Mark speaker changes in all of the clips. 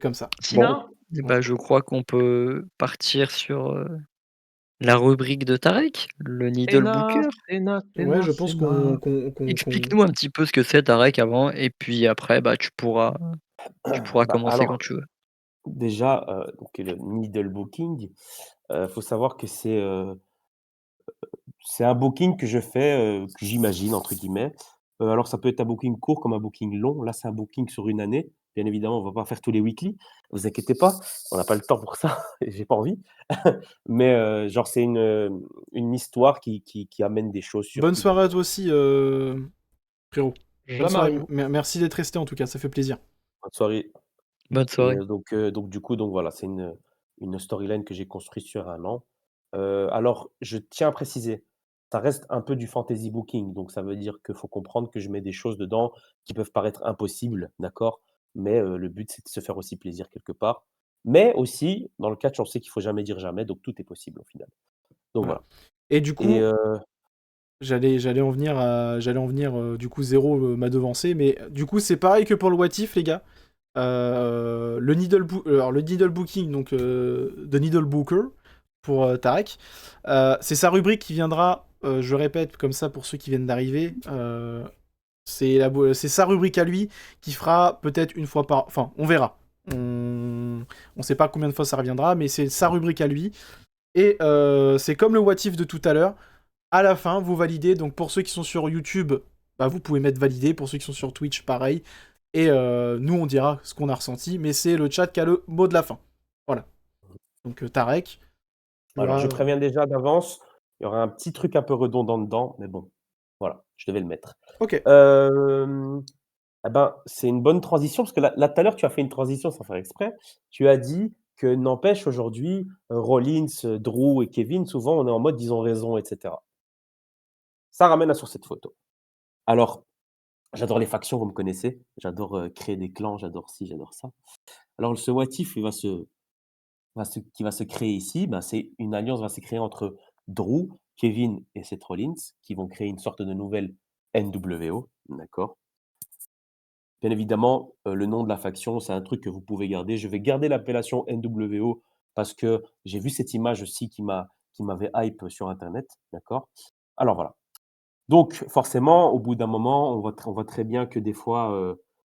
Speaker 1: comme ça. Bon,
Speaker 2: Sinon, je crois qu'on peut partir sur, la rubrique de Tarek, le Needle Booker.
Speaker 1: ouais, je
Speaker 2: C'est
Speaker 1: pense
Speaker 2: enough.
Speaker 1: qu'on
Speaker 2: Explique-nous un petit peu ce que c'est Tarek avant et puis après, tu pourras
Speaker 3: Bah,
Speaker 2: commencer quand
Speaker 3: alors,
Speaker 2: tu veux.
Speaker 3: déjà, donc le needle booking, faut savoir que c'est un booking que je fais, que «j'imagine» entre guillemets. Alors ça peut être un booking court comme un booking long. Là, c'est un booking sur une année. Bien évidemment, on va pas faire tous les weekly, vous inquiétez pas, on n'a pas le temps pour ça et j'ai pas envie. Mais, genre c'est une histoire qui amène des choses sur
Speaker 1: bonne
Speaker 3: plusieurs
Speaker 1: soirée à
Speaker 3: mois.
Speaker 1: toi aussi, frérot. Bonne soirée.
Speaker 2: Jamariou.
Speaker 1: Merci d'être resté en tout cas, ça fait plaisir.
Speaker 3: Bonne soirée.
Speaker 2: Bonne
Speaker 3: Et
Speaker 2: soirée.
Speaker 3: donc du coup, donc voilà, c'est une storyline que j'ai construite sur un an. Alors je tiens à préciser, ça reste un peu du fantasy booking, donc ça veut dire qu'il faut comprendre que je mets des choses dedans qui peuvent paraître impossibles, d'accord? Mais, le but, c'est de se faire aussi plaisir quelque part. Mais aussi, dans le catch, on sait qu'il faut jamais dire jamais, donc tout est possible au final. Donc
Speaker 1: Voilà.
Speaker 3: voilà.
Speaker 1: Et du
Speaker 3: Et
Speaker 1: coup, j'allais en venir, du coup Zéro m'a devancé, mais du coup c'est pareil que pour le What If, les gars. Alors, le needle booking, donc de needle booker pour Tarek, c'est sa rubrique qui viendra. Je répète comme ça pour ceux qui viennent d'arriver. C'est sa rubrique à lui qui fera peut-être une fois par. Enfin, on verra. On sait pas combien de fois ça reviendra, mais c'est sa rubrique à lui. Et c'est comme le what if de tout à l'heure. À la fin, vous validez. Donc pour ceux qui sont sur YouTube, bah, vous pouvez mettre validé. Pour ceux qui sont sur Twitch, pareil. Et nous, on dira ce qu'on a ressenti. Mais c'est le chat qui a le mot de la fin. Voilà. Donc Tarek, tu
Speaker 3: alors je
Speaker 1: as...
Speaker 3: préviens déjà d'avance, il y aura un petit truc un peu redondant dedans, mais bon, voilà, je devais le mettre.
Speaker 1: Ok.
Speaker 3: Hem Ah ben, c'est une bonne transition parce que là, tout à l'heure, tu as fait une transition sans faire exprès. Tu as dit que n'empêche aujourd'hui, Rollins, Drew et Kevin, souvent, on est en mode: «Ils ont raison» et cetera. Ça ramène à sur cette photo. Alors, j'adore les factions, vous me connaissez. J'adore, créer des clans, j'adore ci, j'adore ça. Alors ce what if, qui va se créer ici, ben, c'est une alliance va se créer entre Drew, Kevin et Seth Rollins qui vont créer une sorte de nouvelle NWO, d'accord? Bien évidemment, le nom de la faction, c'est un truc que vous pouvez garder. Je vais garder l'appellation NWO parce que j'ai vu cette image aussi qui m'avait hype sur internet, d'accord? Alors voilà. Donc forcément, au bout d'un moment, on voit très bien que des fois,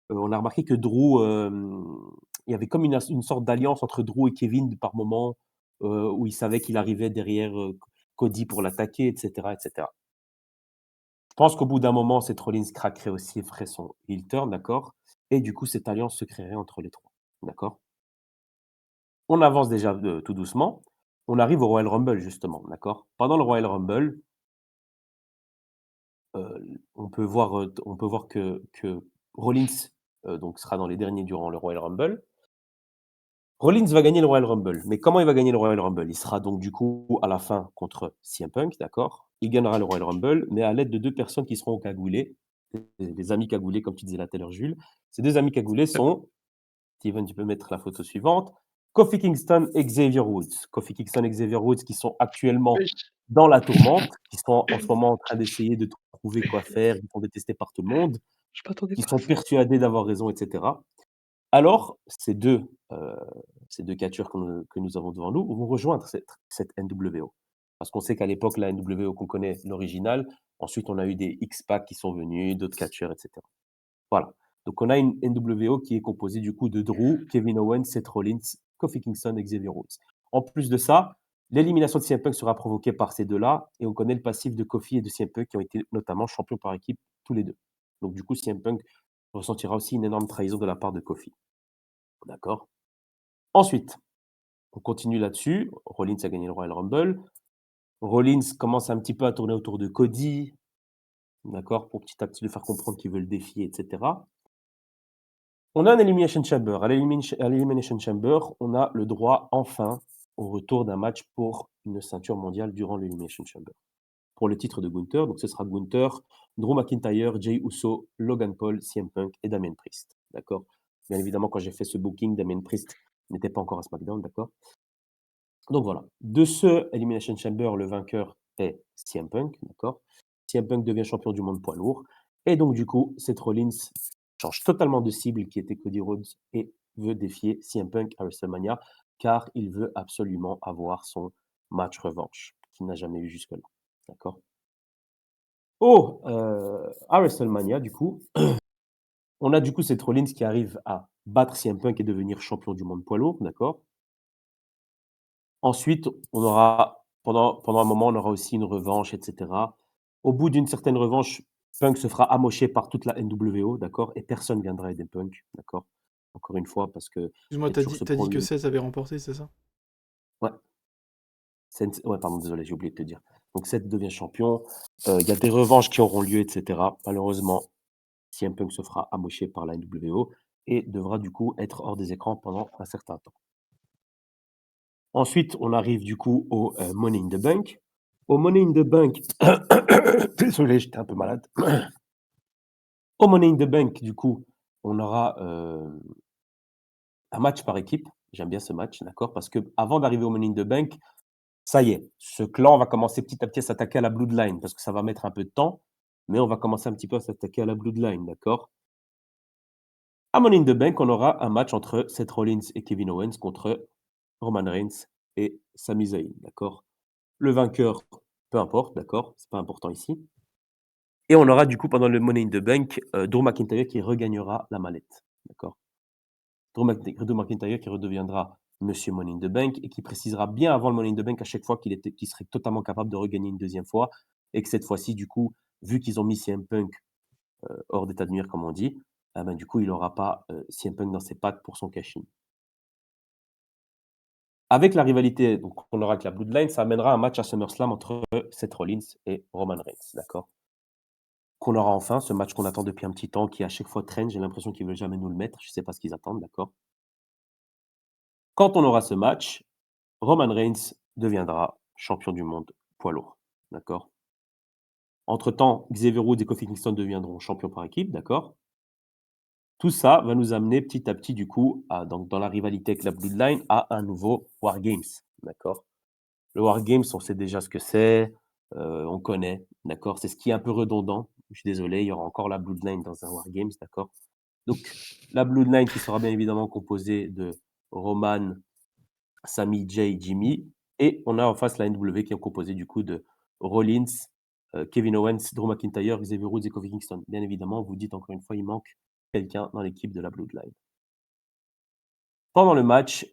Speaker 3: on a remarqué que Drew, il y avait comme une sorte d'alliance entre Drew et Kevin par moment, où il savait qu'il arrivait derrière, Cody pour l'attaquer et cetera et cetera. Je pense qu'au bout d'un moment, Seth Rollins craquerait aussi et ferait son heel turn, d'accord? Et du coup, cette alliance se créerait entre les 3, d'accord? On avance déjà, tout doucement. On arrive au Royal Rumble justement, d'accord? Pendant le Royal Rumble, on peut voir que Rollins, donc sera dans les derniers durant le Royal Rumble. Rollins va gagner le Royal Rumble, mais comment il va gagner le Royal Rumble? Il sera donc du coup à la fin contre CM Punk, d'accord? Il gagnera le Royal Rumble, mais à l'aide de 2 personnes qui seront cagoulées, des amis cagoulés comme tu disais là tout à l'heure Jules. Ces 2 amis cagoulés sont, Steven, tu peux mettre la photo suivante, Kofi Kingston et Xavier Woods. Kofi Kingston et Xavier Woods qui sont actuellement
Speaker 2: Wesh.
Speaker 3: dans la tourmente, qui sont en ce moment en train d'essayer de trouver quoi faire, ils sont détestés par tout le monde,
Speaker 2: Je m'attendais
Speaker 3: qui
Speaker 2: pas à
Speaker 3: sont
Speaker 2: ça.
Speaker 3: persuadés d'avoir raison et cetera. Alors, ces 2 catcheurs que nous avons devant nous vont rejoindre cette NWO. Parce qu'on sait qu'à l'époque, la NWO qu'on connaît, l'original, ensuite on a eu des X-Pac qui sont venus, d'autres catcheurs et cetera. Voilà. Donc on a une NWO qui est composée du coup de Drew, Kevin Owens, Seth Rollins, Kofi Kingston et Xavier Woods. En plus de ça, l'élimination de CM Punk sera provoquée par ces 2-là et on connaît le passif de Kofi et de CM Punk qui ont été notamment champions par équipe tous les 2. Donc du coup, CM Punk ressentira aussi une énorme trahison de la part de Kofi. D'accord? Ensuite, on continue là-dessus. Rollins a gagné le Royal Rumble. Rollins commence un petit peu à tourner autour de Cody, d'accord, pour petit à petit lui faire comprendre qu'il veut le défier, et cetera. On a un Elimination Chamber. À l'Elimination Chamber, on a le droit enfin au retour d'un match pour une ceinture mondiale durant l'Elimination Chamber. Pour le titre de Gunther, donc ce sera Gunther, Drew McIntyre, Jey Uso, Logan Paul, CM Punk et Damien Priest. D'accord? Bien évidemment, quand j'ai fait ce booking, Damien Priest n'était pas encore à SmackDown, d'accord? Donc voilà. De ce Elimination Chamber, le vainqueur est CM Punk, d'accord? CM Punk devient champion du monde poids lourd. Et donc, du coup, Seth Rollins change totalement de cible qui était Cody Rhodes et veut défier CM Punk à WrestleMania car il veut absolument avoir son match revanche qu'il n'a jamais eu jusque-là. D'accord? À WrestleMania, du coup, on a du coup Seth Rollins qui arrive à battre CM Punk et devenir champion du monde poids lourd, d'accord? Ensuite, on aura pendant un moment, on aura aussi une revanche, et cetera. Au bout d'une certaine revanche, Punk se fera amocher par toute la NWO, d'accord? Et personne viendra aider Punk, d'accord? Encore une fois, parce qu'il
Speaker 1: Excuse-moi,
Speaker 3: y a toujours ce
Speaker 1: t'as dit que
Speaker 3: problème.
Speaker 1: 16 avait remporté, c'est ça?
Speaker 3: Ouais, ouais, pardon, désolé, j'ai oublié de te dire. Donc Seth devient champion, il y a des revanches qui auront lieu, et cetera. Malheureusement, CM Punk se fera amocher par la NWO et devra du coup être hors des écrans pendant un certain temps. Ensuite, on arrive du coup au Money in the Bank. Au Money in the Bank, désolé, j'étais un peu malade. Au Money in the Bank, du coup, on aura un match par équipe. J'aime bien ce match, d'accord? Parce que avant d'arriver au Money in the Bank, ça y est, ce clan va commencer petit à petit à s'attaquer à la Bloodline parce que ça va mettre un peu de temps, mais on va commencer un petit peu à s'attaquer à la Bloodline, d'accord? À Money in the Bank, on aura un match entre Seth Rollins et Kevin Owens contre Roman Reigns et Sami Zayn, d'accord? Le vainqueur, peu importe, d'accord? C'est pas important ici. Et on aura du coup pendant le Money in the Bank, Drew McIntyre qui regagnera la mallette, d'accord? Drew McIntyre qui redeviendra Monsieur Money in the Bank et qui précisera bien avant le Money in the Bank à chaque fois qu'il serait totalement capable de regagner une deuxième fois et que cette fois-ci, du coup, vu qu'ils ont mis CM Punk hors d'état de nuire, comme on dit, ah ben, du coup, il n'aura pas CM Punk dans ses pattes pour son cash-in. Avec la rivalité donc, qu'on aura avec la Bloodline, ça amènera un match à SummerSlam entre Seth Rollins et Roman Reigns, d'accord? Qu'on aura enfin, ce match qu'on attend depuis un petit temps, qui à chaque fois traîne, j'ai l'impression qu'ils ne veulent jamais nous le mettre, je ne sais pas ce qu'ils attendent, d'accord? Quand on aura ce match, Roman Reigns deviendra champion du monde poids lourd, d'accord? Entre-temps, Xavier Woods et Kofi Kingston deviendront champions par équipe, d'accord? Tout ça va nous amener petit à petit, du coup, donc dans la rivalité avec la Bloodline, à un nouveau War Games, d'accord? Le War Games, on sait déjà ce que c'est, on connaît, d'accord? C'est ce qui est un peu redondant. Je suis désolé, il y aura encore la Bloodline dans un War Games, d'accord? Donc, la Bloodline qui sera bien évidemment composée de Roman, Sami, Jay, Jimmy, et on a en face la NW qui est composée du coup de Rollins, Kevin Owens, Drew McIntyre, Xavier Woods et Kofi Kingston. Bien évidemment, vous dites encore une fois, il manque quelqu'un dans l'équipe de la Bloodline. Pendant le match,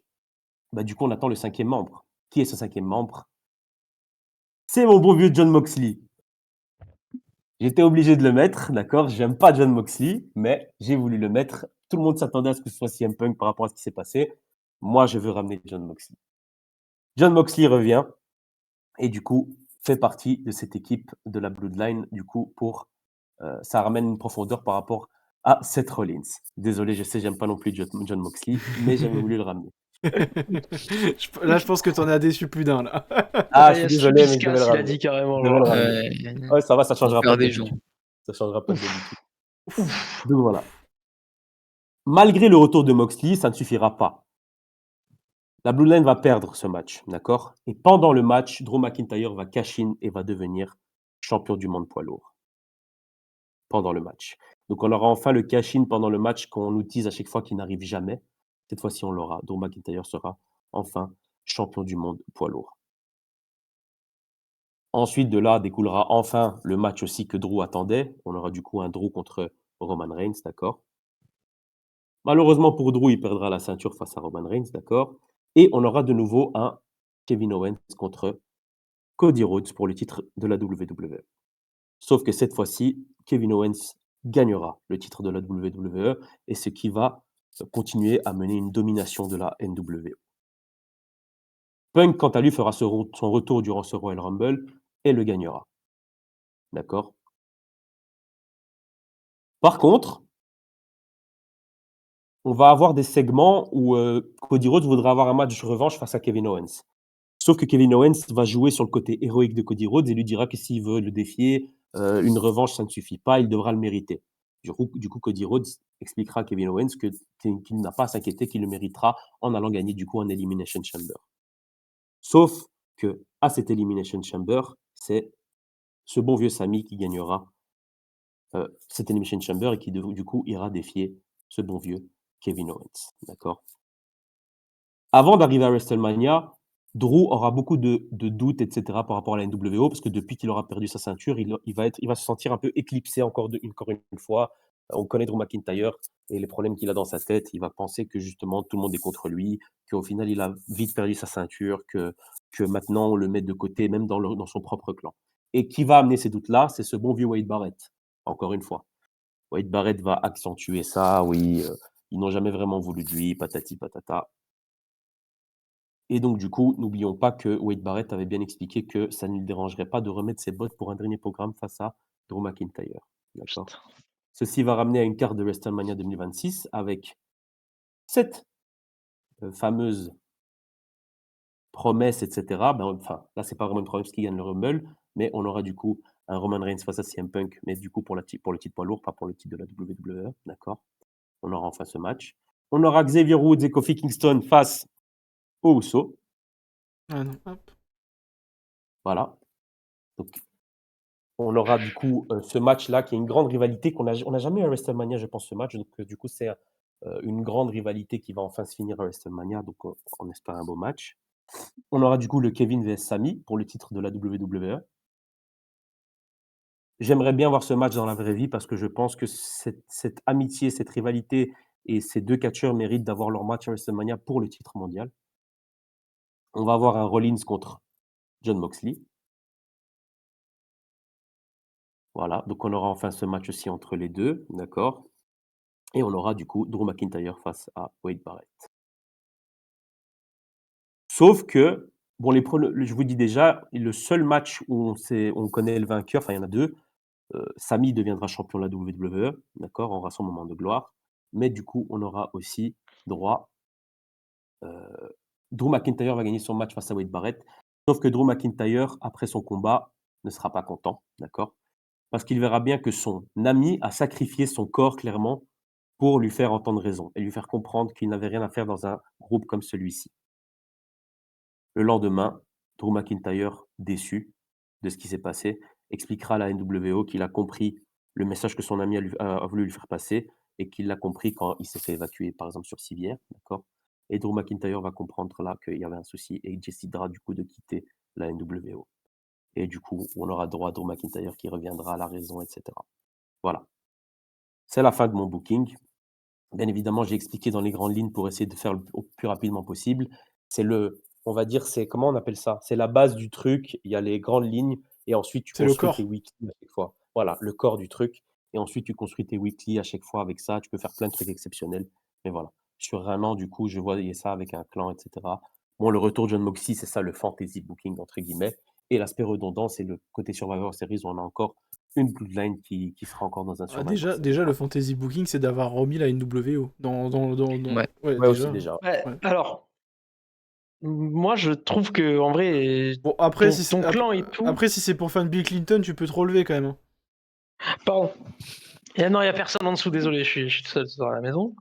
Speaker 3: du coup, on attend le 5e membre. Qui est ce 5e membre? C'est mon bon vieux Jon Moxley. J'étais obligé de le mettre, d'accord? J'aime pas Jon Moxley, mais j'ai voulu le mettre. Tout le monde s'attendait à ce que ce soit CM Punk par rapport à ce qui s'est passé. Moi, je veux ramener Jon Moxley. Jon Moxley revient et du coup fait partie de cette équipe de la Bloodline. Du coup, ça ramène une profondeur par rapport à Seth Rollins. Désolé, je sais, j'aime pas non plus Jon Moxley, mais j'avais voulu le ramener.
Speaker 1: Là, je pense que t'en as déçu plus d'un, là.
Speaker 3: Ah,
Speaker 2: Ah,
Speaker 3: je
Speaker 2: il y
Speaker 3: suis
Speaker 2: a
Speaker 3: désolé, mais je devais le
Speaker 2: Sibiscas, il a
Speaker 3: ramener.
Speaker 2: dit carrément,
Speaker 3: Je devais le
Speaker 2: genre.
Speaker 3: ramener. Ouais, ça va, ça
Speaker 2: On
Speaker 3: changera pas
Speaker 2: perd des gens.
Speaker 3: d'habitude. Ça changera pas d'habitude. Donc voilà. Malgré le retour de Moxley, ça ne suffira pas. La Bloodline va perdre ce match, d'accord? Et pendant le match, Drew McIntyre va cash in et va devenir champion du monde poids lourd. Pendant le match. Donc on aura enfin le cash in pendant le match qu'on nous tease à chaque fois qu'il n'arrive jamais. Cette fois-ci, on l'aura. Drew McIntyre sera enfin champion du monde poids lourd. Ensuite, de là découlera enfin le match aussi que Drew attendait. On aura du coup un Drew contre Roman Reigns, d'accord? Malheureusement pour Drew, il perdra la ceinture face à Roman Reigns, d'accord? Et on aura de nouveau un Kevin Owens contre Cody Rhodes pour le titre de la WWE. Sauf que cette fois-ci, Kevin Owens gagnera le titre de la WWE et ce qui va continuer à mener une domination de la NWO. Punk, quant à lui, fera son retour durant ce Royal Rumble et le gagnera. D'accord? Par contre, on va avoir des segments où Cody Rhodes voudra avoir un match de revanche face à Kevin Owens. Sauf que Kevin Owens va jouer sur le côté héroïque de Cody Rhodes et lui dira que s'il veut le défier, une revanche, ça ne suffit pas, il devra le mériter. Du coup, Cody Rhodes expliquera à Kevin Owens qu'il n'a pas à s'inquiéter, qu'il le méritera en allant gagner du coup un Elimination Chamber. Sauf que à cet Elimination Chamber, c'est ce bon vieux Sami qui gagnera cet Elimination Chamber et qui du coup ira défier ce bon vieux Kevin Owens, d'accord? Avant d'arriver à WrestleMania, Drew aura beaucoup de doutes, et cetera, par rapport à la NWO parce que depuis qu'il aura perdu sa ceinture, il va se sentir un peu éclipsé encore une fois. On connaît Drew McIntyre et les problèmes qu'il a dans sa tête. Il va penser que justement tout le monde est contre lui, qu'au final il a vite perdu sa ceinture, que maintenant on le met de côté même dans son propre clan. Et qui va amener ces doutes-là? C'est ce bon vieux Wade Barrett, encore une fois. Wade Barrett va accentuer ça, oui, ils n'ont jamais vraiment voulu de lui, patati patata. Et donc, du coup, n'oublions pas que Wade Barrett avait bien expliqué que ça ne lui dérangerait pas de remettre ses bottes pour un dernier programme face à Drew McIntyre. D'accord.
Speaker 2: Putain.
Speaker 3: Ceci va ramener à une carte de WrestleMania 2026 avec cette fameuse promesse, etc. Ben, enfin, là, c'est pas vraiment une promesse qui gagne le Rumble, mais on aura du coup un Roman Reigns face à CM Punk, mais du coup pour le titre poids lourd, pas pour le titre de la WWE. D'accord. On aura enfin ce match. On aura Xavier Woods et Kofi Kingston face aux Usos.
Speaker 1: Ah non, hop.
Speaker 3: Voilà. Donc, on aura du coup ce match-là qui est une grande rivalité on n'a jamais eu à WrestleMania, je pense, ce match. Donc, du coup, c'est une grande rivalité qui va enfin se finir à WrestleMania. Donc, on espère un beau match. On aura du coup le Kevin vs Sami pour le titre de la WWE. J'aimerais bien voir ce match dans la vraie vie parce que je pense que cette amitié, cette rivalité et ces deux catcheurs méritent d'avoir leur match à WrestleMania pour le titre mondial. On va avoir un Rollins contre John Moxley. Voilà, donc on aura enfin ce match aussi entre les deux, d'accord. Et on aura du coup Drew McIntyre face à Wade Barrett. Sauf que, bon, je vous dis déjà, le seul match où on connaît le vainqueur, enfin il y en a deux, Sami deviendra champion de la WWE, d'accord, aura son moment de gloire. Mais du coup, on aura aussi droit. Drew McIntyre va gagner son match face à Wade Barrett. Sauf que Drew McIntyre, après son combat, ne sera pas content, d'accord, parce qu'il verra bien que son ami a sacrifié son corps clairement pour lui faire entendre raison et lui faire comprendre qu'il n'avait rien à faire dans un groupe comme celui-ci. Le lendemain, Drew McIntyre, déçu de ce qui s'est passé, expliquera à la NWO qu'il a compris le message que son ami a voulu lui faire passer et qu'il l'a compris quand il s'est fait évacuer, par exemple, sur civière. D'accord. Et Drew McIntyre va comprendre là qu'il y avait un souci et il décidera du coup de quitter la NWO. Et du coup, on aura droit à Drew McIntyre qui reviendra à la raison, etc. Voilà. C'est la fin de mon booking. Bien évidemment, j'ai expliqué dans les grandes lignes pour essayer de faire au plus rapidement possible. On va dire, comment on appelle ça? C'est la base du truc, il y a les grandes lignes et ensuite tu
Speaker 1: C'est le
Speaker 3: construis tes
Speaker 1: corps.
Speaker 3: weekly à chaque fois. Voilà, le corps du truc et ensuite tu construis tes weekly à chaque fois avec ça. Tu peux faire plein de trucs exceptionnels. Mais voilà, sur un an, du coup, je voyais ça avec un clan, etc. Bon, le retour de John Moxley, c'est ça le fantasy booking, entre guillemets. Et l'aspect redondant, c'est le côté Survivor Series où on a encore une Bloodline qui sera encore dans un
Speaker 1: Ah,
Speaker 3: Survivor Series.
Speaker 1: déjà, le fantasy booking, c'est d'avoir remis la NWO.
Speaker 2: Ouais.
Speaker 1: Ouais,
Speaker 3: Ouais, aussi
Speaker 1: déjà.
Speaker 3: déjà.
Speaker 4: Ouais,
Speaker 1: Ouais.
Speaker 4: alors, moi, je trouve que en vrai,
Speaker 1: Bon, après,
Speaker 4: ton clan et tout.
Speaker 1: après, si c'est pour fan Bill Clinton, tu peux te relever quand même, hein.
Speaker 4: Pardon. Non, il n'y a personne en dessous, désolé, je suis tout seul dans la maison.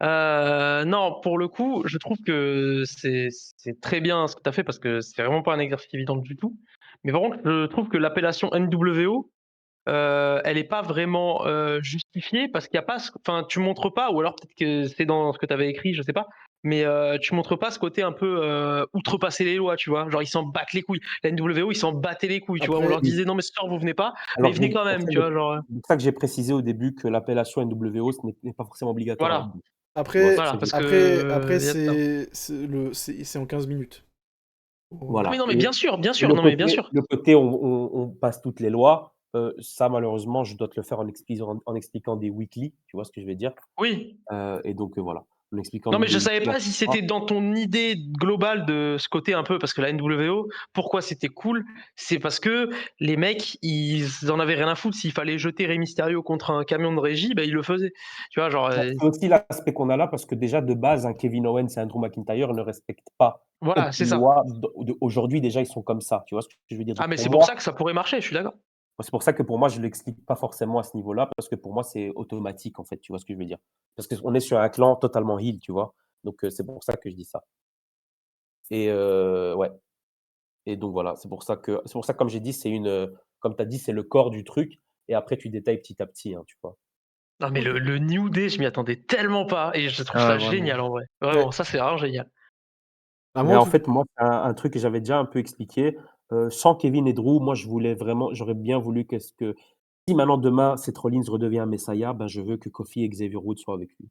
Speaker 4: Non, pour le coup, je trouve que c'est très bien ce que tu as fait parce que c'est vraiment pas un exercice évident du tout. Mais par contre, je trouve que l'appellation NWO, elle est pas vraiment justifiée parce qu'il y a pas, enfin, tu montres pas, ou alors peut-être que c'est dans ce que tu avais écrit, je sais pas, mais tu montres pas ce côté un peu outrepasser les lois, tu vois. Genre, ils s'en battent les couilles. La NWO, ils s'en battaient les couilles, tu vois. On
Speaker 1: Après,
Speaker 4: leur disait non, mais ce soir, vous venez pas, mais
Speaker 3: Alors,
Speaker 4: ils venaient quand même, tu vois. Genre,
Speaker 3: c'est pour ça que j'ai précisé au début que l'appellation NWO, ce n'est pas forcément obligatoire à la
Speaker 4: voilà,
Speaker 3: bouche. Tu vois, c'est
Speaker 1: après,
Speaker 3: pour ça
Speaker 4: voilà,
Speaker 3: que j'ai
Speaker 4: parce
Speaker 1: après,
Speaker 4: que y a de ça.
Speaker 1: c'est en 15 minutes.
Speaker 4: Ah
Speaker 3: voilà.
Speaker 4: oui, non, mais bien
Speaker 3: Et
Speaker 4: sûr, non, mais bien sûr.
Speaker 3: le côté on passe toutes les lois, ça malheureusement, je dois te le faire en expliquant des weekly, tu vois ce que je veux dire?
Speaker 4: Oui.
Speaker 3: Et donc voilà, en expliquant
Speaker 4: Non, mais je
Speaker 3: des
Speaker 4: savais
Speaker 3: weekly à
Speaker 4: pas
Speaker 3: chaque
Speaker 4: si
Speaker 3: fois.
Speaker 4: c'était dans ton idée globale de ce côté un peu, parce que la NWO, pourquoi c'était cool, c'est parce que les mecs, ils en avaient rien à foutre. S'il fallait jeter Rey Mysterio contre un camion de régie, bah, ils le faisaient. Tu vois, genre,
Speaker 3: C'est aussi l'aspect qu'on a là parce que déjà de base, un Kevin Owens et un Drew McIntyre ne respectent pas
Speaker 4: voilà, c'est
Speaker 3: aucune
Speaker 4: ça.
Speaker 3: loi. Aujourd'hui déjà, ils sont comme ça, tu vois ce que je veux dire?
Speaker 4: Ah,
Speaker 3: Donc
Speaker 4: mais
Speaker 3: pour
Speaker 4: c'est pour
Speaker 3: moi
Speaker 4: ça que ça pourrait marcher, je suis d'accord.
Speaker 3: C'est pour ça que pour moi, je ne l'explique pas forcément à ce niveau-là, parce que pour moi, c'est automatique, en fait, tu vois ce que je veux dire? Parce qu'on est sur un clan totalement heal, tu vois? Donc, c'est pour ça que je dis ça. Et ouais, et donc voilà, c'est pour ça, comme j'ai dit, comme tu as dit, c'est le corps du truc et après tu détailles petit à petit, hein, tu vois?
Speaker 4: Non, mais
Speaker 1: Ok.
Speaker 4: le New Day, je m'y attendais tellement pas et je trouve
Speaker 2: Ah
Speaker 4: ça
Speaker 2: ouais, vraiment.
Speaker 4: génial en vrai.
Speaker 1: Ouais.
Speaker 4: Vraiment, ça c'est vraiment génial.
Speaker 1: Bah,
Speaker 3: Mais
Speaker 1: moi, en
Speaker 3: en
Speaker 1: tout
Speaker 3: fait, moi, c'est un truc que j'avais déjà un peu expliqué. Sans Kevin et Drew, moi, j'aurais bien voulu qu'est-ce que si maintenant demain Seth Rollins redevient un Messiah, ben, je veux que Kofi et Xavier Woods soient avec lui.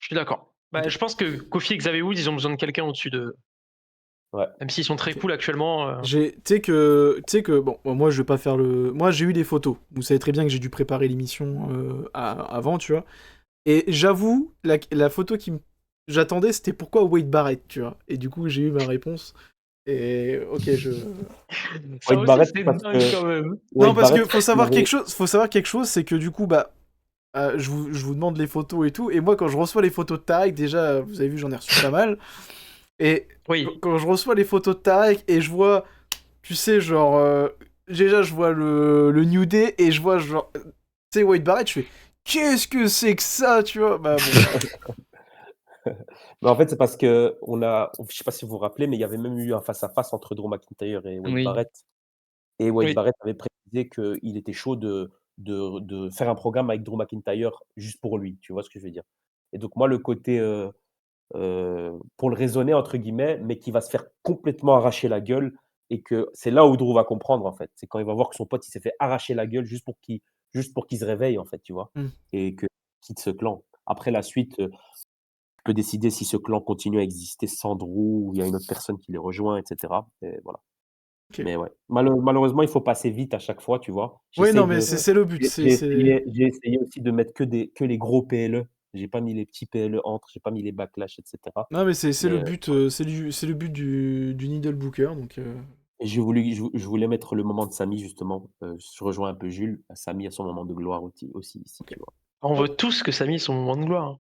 Speaker 4: Je suis d'accord. Bah,
Speaker 1: Ok.
Speaker 4: je pense que Kofi et Xavier Woods, ils ont besoin de quelqu'un au-dessus d'eux.
Speaker 3: Ouais.
Speaker 4: Même s'ils sont très
Speaker 1: Ok.
Speaker 4: cool actuellement.
Speaker 1: Tu sais que, bon, moi je vais pas faire le. Moi j'ai eu des photos. Vous savez très bien que j'ai dû préparer l'émission avant, tu vois. Et j'avoue, la photo j'attendais, c'était pourquoi Wade Barrett, tu vois. Et du coup, j'ai eu ma réponse. Et ok,
Speaker 4: Ça
Speaker 3: Wade
Speaker 4: aussi,
Speaker 3: Barrett
Speaker 4: c'est
Speaker 3: parce
Speaker 4: dingue
Speaker 3: que
Speaker 4: quand même.
Speaker 1: Non,
Speaker 3: Wade
Speaker 1: parce
Speaker 3: Barrett
Speaker 1: que
Speaker 3: parce qu'il avait
Speaker 1: faut savoir quelque chose, c'est que du coup, bah, je vous demande les photos et tout. Et moi, quand je reçois les photos de Tarek, déjà, vous avez vu, j'en ai reçu pas mal. Et
Speaker 4: Oui.
Speaker 1: quand je reçois les photos de Tarek et je vois, tu sais, genre, déjà, je vois le New Day et je vois, genre, tu sais, Wade Barrett, je fais, qu'est-ce que c'est que ça, tu vois? Bah bon, voilà.
Speaker 3: mais en fait, c'est parce qu'on a je sais pas si vous vous rappelez, mais il y avait même eu un face à face entre Drew McIntyre et Wade
Speaker 2: Oui.
Speaker 3: Barrett. Et Wade
Speaker 4: Oui.
Speaker 3: Barrett avait précisé qu'il était chaud de faire un programme avec Drew McIntyre juste pour lui, tu vois ce que je veux dire? Et donc moi, le côté, pour le «raisonner» entre guillemets, mais qui va se faire complètement arracher la gueule et que c'est là où Drew va comprendre, en fait. C'est quand il va voir que son pote, il s'est fait arracher la gueule juste pour qu'il se réveille, en fait, tu vois?
Speaker 1: Hmm.
Speaker 3: Et qu'il quitte ce clan. Après la suite, peut décider si ce clan continue à exister sans Drew ou il y a une autre personne qui les rejoint et cetera et voilà.
Speaker 1: Ok.
Speaker 3: Mais ouais, malheureusement, il faut passer vite à chaque fois, tu vois?
Speaker 1: Oui,
Speaker 3: J'essaye
Speaker 1: non, mais
Speaker 3: de
Speaker 1: c'est le but.
Speaker 3: j'ai essayé aussi de mettre que les gros PLE. J'ai pas mis les petits PLE entre, j'ai pas mis les backlash et cetera.
Speaker 1: Non, mais c'est le
Speaker 3: Mais,
Speaker 1: but, c'est le but du Needle Booker, donc.
Speaker 3: je voulais mettre le moment de Samy justement, je rejoins un peu Jules. Samy a son moment de gloire aussi ici,
Speaker 1: Ok.
Speaker 3: tu vois?
Speaker 4: On
Speaker 1: Bon,
Speaker 4: veut tous que Samy ait son moment de gloire.